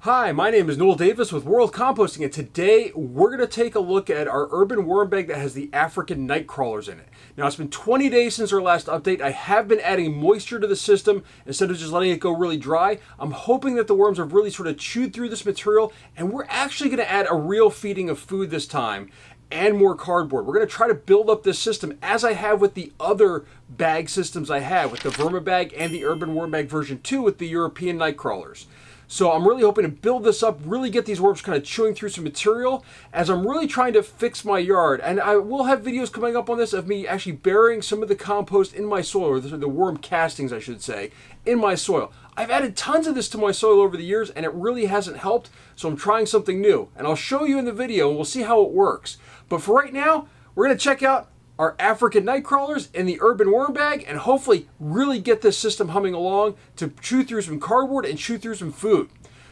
Hi, my name is Noel Davis with World Composting, and today we're going to take a look at our urban worm bag that has the African Nightcrawlers in it. Now, it's been 20 days since our last update. I have been adding moisture to the system instead of just letting it go really dry. I'm hoping that the worms have really sort of chewed through this material, and we're actually going to add a real feeding of food this time and more cardboard. We're going to try to build up this system as I have with the other bag systems I have, with the Verma bag and the urban worm bag version 2 with the European Nightcrawlers. So I'm really hoping to build this up, really get these worms kind of chewing through some material as I'm really trying to fix my yard. And I will have videos coming up on this of me actually burying some of the compost in my soil, or the worm castings, I should say, in my soil. I've added tons of this to my soil over the years and it really hasn't helped, so I'm trying something new. And I'll show you in the video and we'll see how it works. But for right now, we're going to check out our African Nightcrawlers in the urban worm bag and hopefully really get this system humming along to chew through some cardboard and chew through some food.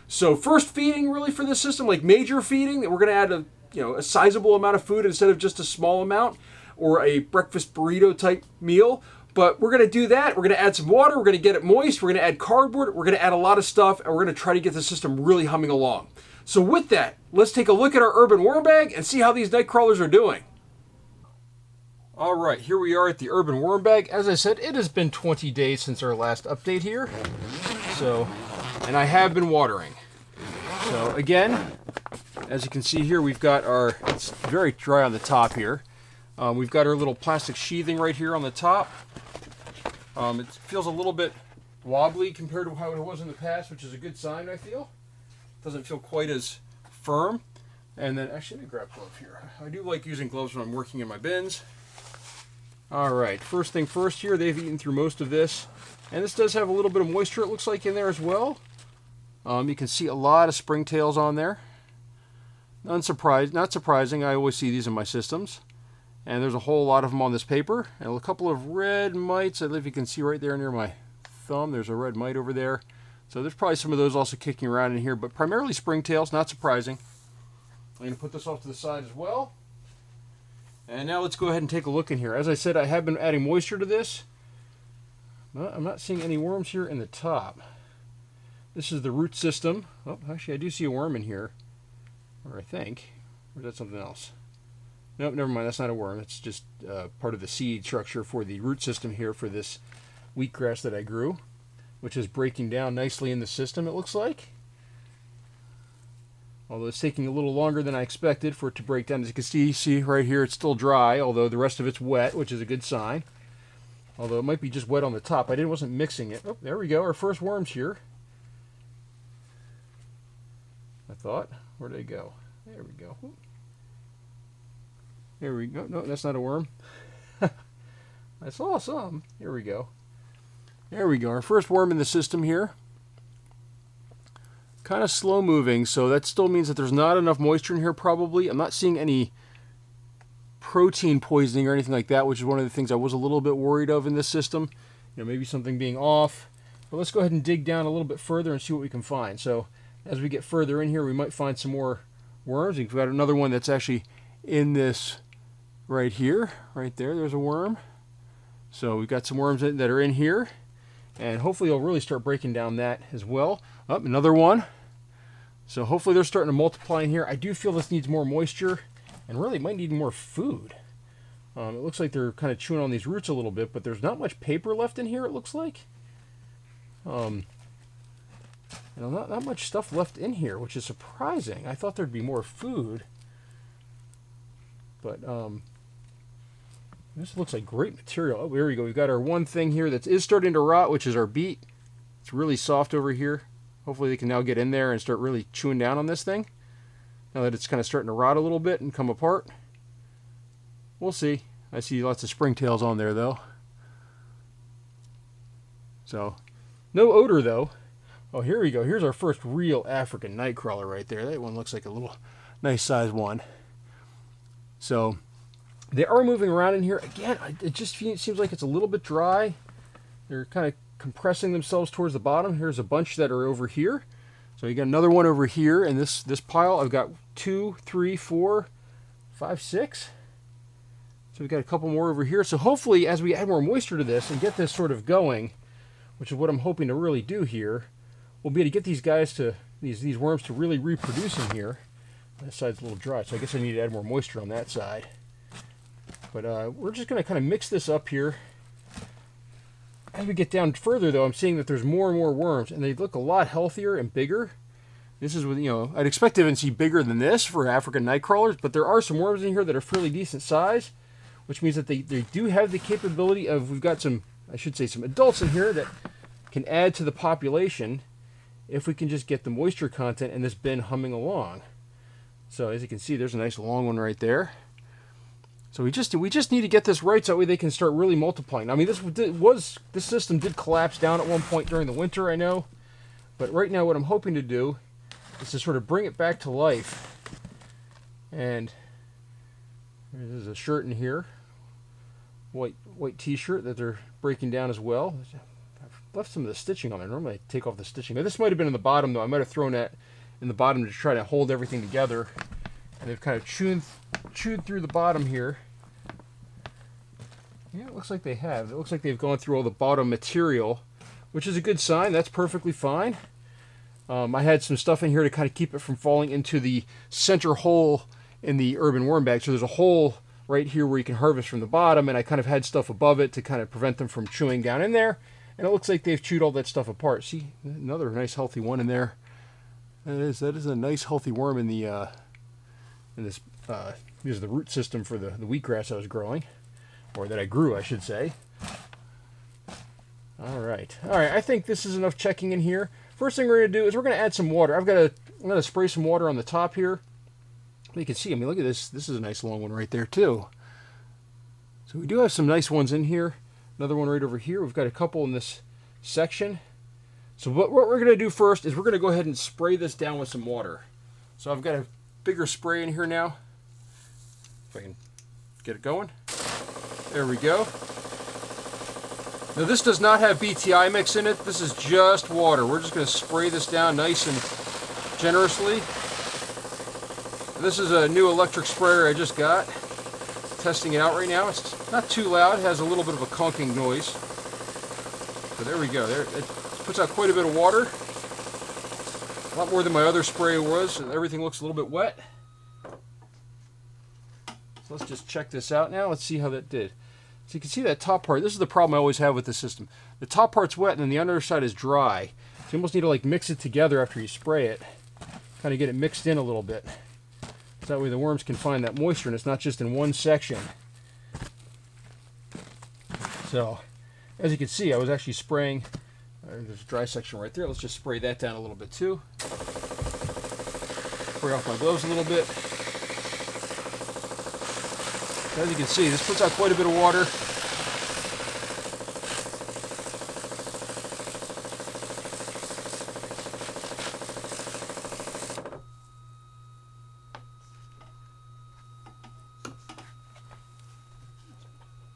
So first feeding really for this system, like major feeding, that we're going to add a sizable amount of food instead of just a small amount or a breakfast burrito type meal. But we're going to do that. We're going to add some water. We're going to get it moist. We're going to add cardboard. We're going to add a lot of stuff, and we're going to try to get the system really humming along. So with that, let's take a look at our urban worm bag and see how these Nightcrawlers are doing. All right, here we are at the urban worm bag. As I said, it has been 20 days since our last update here. And I have been watering. So again, as you can see here, we've got it's very dry on the top here. We've got our little plastic sheathing right here on the top. It feels a little bit wobbly compared to how it was in the past, which is a good sign, I feel. Doesn't feel quite as firm. And then, actually, let me grab a glove here. I do like using gloves when I'm working in my bins. All right, first thing first here, they've eaten through most of this. And this does have a little bit of moisture, it looks like, in there as well. You can see a lot of springtails on there. Not surprising, I always see these in my systems. And there's a whole lot of them on this paper. And a couple of red mites, I don't know if you can see right there near my thumb, there's a red mite over there. So there's probably some of those also kicking around in here, but primarily springtails, not surprising. I'm going to put this off to the side as well. And now let's go ahead and take a look in here. As I said, I have been adding moisture to this. But I'm not seeing any worms here in the top. This is the root system. Oh, actually, I do see a worm in here. Or I think. Or is that something else? Nope, never mind. That's not a worm. It's just part of the seed structure for the root system here for this wheatgrass that I grew, which is breaking down nicely in the system, it looks like. Although it's taking a little longer than I expected for it to break down. As you can see right here, it's still dry, although the rest of it's wet, which is a good sign. Although it might be just wet on the top. I wasn't mixing it. Oh, there we go. Our first worms here. I thought. Where'd they go? There we go. There we go. No, that's not a worm. I saw some. Here we go. There we go. Our first worm in the system here. Kind of slow moving, so that still means that there's not enough moisture in here probably. I'm not seeing any protein poisoning or anything like that, which is one of the things I was a little bit worried of in this system. Maybe something being off. But let's go ahead and dig down a little bit further and see what we can find. So as we get further in here, we might find some more worms. We've got another one that's actually in this right here. Right there, there's a worm. So we've got some worms that are in here. And hopefully I'll really start breaking down that as well. Oh, another one. So hopefully they're starting to multiply in here. I do feel this needs more moisture and really might need more food. It looks like they're kind of chewing on these roots a little bit, but there's not much paper left in here, it looks like. Not much stuff left in here, which is surprising. I thought there'd be more food. But this looks like great material. Oh, here we go. We've got our one thing here that is starting to rot, which is our beet. It's really soft over here. Hopefully they can now get in there and start really chewing down on this thing. Now that it's kind of starting to rot a little bit and come apart. We'll see. I see lots of springtails on there though. So, no odor though. Oh, here we go. Here's our first real African Nightcrawler right there. That one looks like a little nice size one. So, they are moving around in here. Again, it just seems like it's a little bit dry. They're kind of compressing themselves towards the bottom. Here's a bunch that are over here. So you got another one over here in this pile. I've got 2, 3, 4, 5, 6. So we've got a couple more over here. So hopefully as we add more moisture to this and get this sort of going, which is what I'm hoping to really do here, we'll be able to get these guys to these worms to really reproduce in here. That side's a little dry, so I guess I need to add more moisture on that side. But we're just going to kind of mix this up here. As we get down further, though, I'm seeing that there's more and more worms, and they look a lot healthier and bigger. This is, you know, I'd expect to even see bigger than this for African Nightcrawlers, but there are some worms in here that are fairly decent size, which means that they do have the capability of, we've got some, I should say, some adults in here that can add to the population if we can just get the moisture content in this bin humming along. So as you can see, there's a nice long one right there. So we just need to get this right so that way they can start really multiplying. I mean, this system did collapse down at one point during the winter, I know, but right now what I'm hoping to do is to sort of bring it back to life. And there's a shirt in here, white t-shirt that they're breaking down as well. I've left some of the stitching on there. Normally I take off the stitching. Now, this might have been in the bottom, though. I might have thrown that in the bottom to try to hold everything together. And they've kind of chewed through the bottom here. Yeah, it looks like they have. It looks like they've gone through all the bottom material, which is a good sign. That's perfectly fine. I had some stuff in here to kind of keep it from falling into the center hole in the urban worm bag. So there's a hole right here where you can harvest from the bottom, and I kind of had stuff above it to kind of prevent them from chewing down in there. And it looks like they've chewed all that stuff apart. See, another nice healthy one in there. That is a nice healthy worm in the this is the root system for the wheatgrass I was growing, or that I grew, I should say. All right, I think this is enough checking in here. First thing we're going to do is we're going to add some water. I'm going to spray some water on the top here. You can see, I mean, look at this. This is a nice long one right there too. So we do have some nice ones in here. Another one right over here. We've got a couple in this section. So what we're going to do first is we're going to go ahead and spray this down with some water. So I've got a bigger spray in here now. If I can get it going. There we go. Now this does not have BTI mix in it. This is just water. We're just going to spray this down nice and generously. This is a new electric sprayer I just got. Testing it out right now. It's not too loud. It has a little bit of a conking noise. But there we go. There, it puts out quite a bit of water. A lot more than my other spray was. Everything looks a little bit wet. So let's just check this out now. Let's see how that did. So you can see that top part. This is the problem I always have with the system. The top part's wet and then the underside is dry. So you almost need to like mix it together after you spray it. Kind of get it mixed in a little bit. So that way the worms can find that moisture and it's not just in one section. So as you can see, I was actually spraying. There's a dry section right there. Let's just spray that down a little bit too. Spray off my gloves a little bit. As you can see, this puts out quite a bit of water.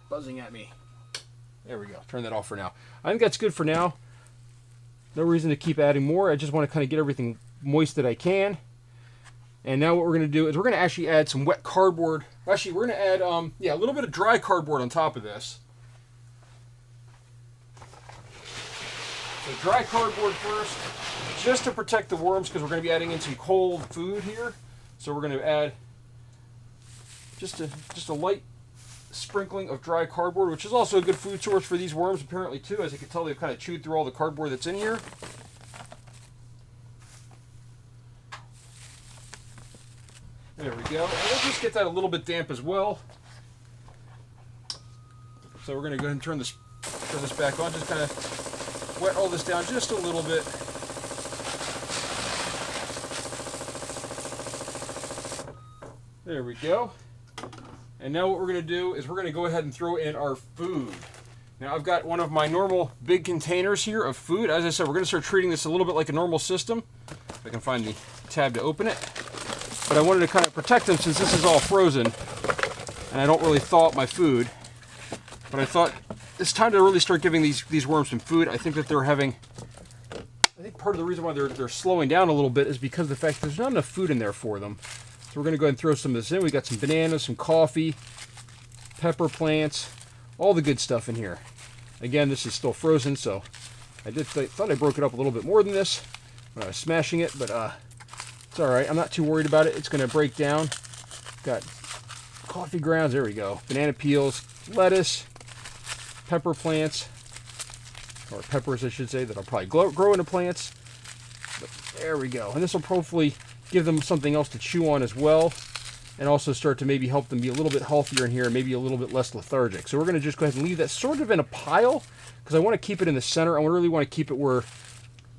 Buzzing at me. There we go. Turn that off for now. I think that's good for now. No reason to keep adding more. I just want to kind of get everything moist that I can. And now what we're going to do is we're going to actually add some wet cardboard. Actually, we're going to add a little bit of dry cardboard on top of this. So dry cardboard first, just to protect the worms because we're going to be adding in some cold food here. So we're going to add just a light sprinkling of dry cardboard, which is also a good food source for these worms apparently too. As you can tell, they've kind of chewed through all the cardboard that's in here. There we go. And we'll just get that a little bit damp as well. So we're going to go ahead and turn this back on. Just kind of wet all this down just a little bit. There we go. And now what we're going to do is we're going to go ahead and throw in our food. Now I've got one of my normal big containers here of food. As I said, we're going to start treating this a little bit like a normal system. If I can find the tab to open it. But I wanted to kind of protect them since this is all frozen and I don't really thaw out my food. But I thought it's time to really start giving these worms some food. I think that they're having, I think part of the reason why they're slowing down a little bit is because of the fact that there's not enough food in there for them. So we're going to go ahead and throw some of this in. We got some bananas, some coffee, pepper plants, all the good stuff in here. Again, this is still frozen, so I thought I broke it up a little bit more than this. when I was smashing it, but it's all right. I'm not too worried about it. It's going to break down. Got coffee grounds. There we go. Banana peels, lettuce, pepper plants, or peppers, I should say, that I'll probably grow into plants. But there we go. And this will hopefully give them something else to chew on as well, and also start to maybe help them be a little bit healthier in here, maybe a little bit less lethargic. So we're going to just go ahead and leave that sort of in a pile, because I want to keep it in the center. I really want to keep it where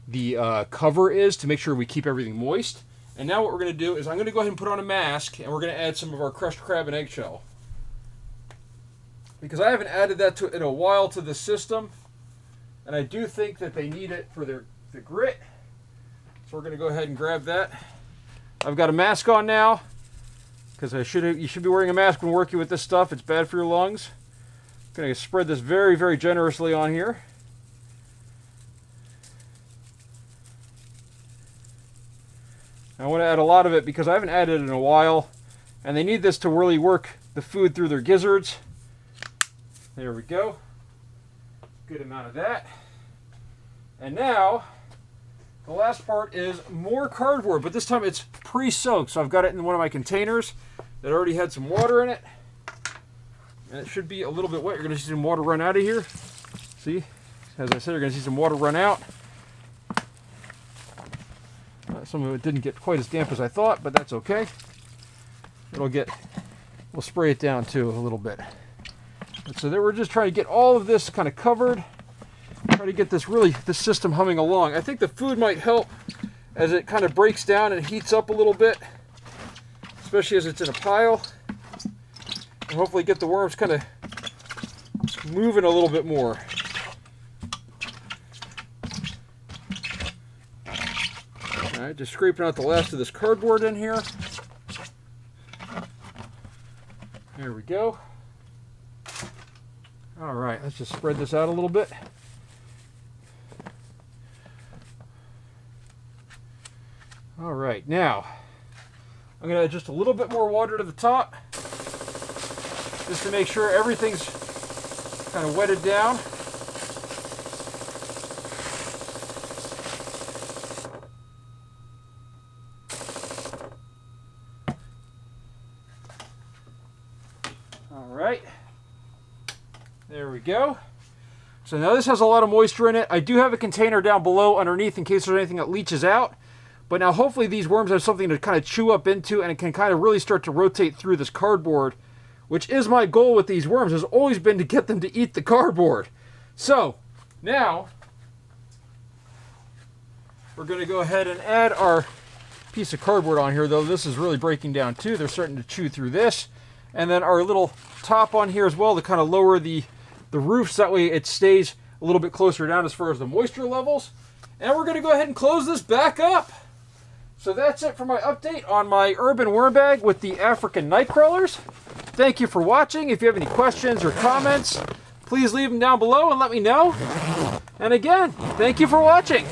the cover is to make sure we keep everything moist. And now what we're going to do is I'm going to go ahead and put on a mask, and we're going to add some of our crushed crab and eggshell. Because I haven't added that in a while to the system, and I do think that they need it for the grit. So we're going to go ahead and grab that. I've got a mask on now, because you should be wearing a mask when working with this stuff. It's bad for your lungs. I'm going to spread this very, very generously on here. I want to add a lot of it because I haven't added it in a while, and they need this to really work the food through their gizzards. There we go. Good amount of that. And now, the last part is more cardboard, but this time it's pre-soaked. So I've got it in one of my containers that already had some water in it. And it should be a little bit wet. You're going to see some water run out of here. See? As I said, you're going to see some water run out. Some of it didn't get quite as damp as I thought, but that's okay. We'll spray it down too a little bit. But so there we're just trying to get all of this kind of covered. Try to get this system humming along. I think the food might help as it kind of breaks down and heats up a little bit, especially as it's in a pile. And hopefully get the worms kind of moving a little bit more. Alright, just scraping out the last of this cardboard in here. There we go. Alright, let's just spread this out a little bit. Alright, now I'm going to add just a little bit more water to the top, just to make sure everything's kind of wetted down. Alright, there we go. So now this has a lot of moisture in it. I do have a container down below underneath in case there's anything that leaches out. But now hopefully these worms have something to kind of chew up into, and it can kind of really start to rotate through this cardboard, which is my goal with these worms, has always been to get them to eat the cardboard. So now we're going to go ahead and add our piece of cardboard on here, though this is really breaking down too. They're starting to chew through this. And then our little top on here as well to kind of lower the roof, so that way it stays a little bit closer down as far as the moisture levels. And we're going to go ahead and close this back up. So that's it for my update on my urban worm bag with the African Nightcrawlers. Thank you for watching. If you have any questions or comments, please leave them down below and let me know. And again, thank you for watching.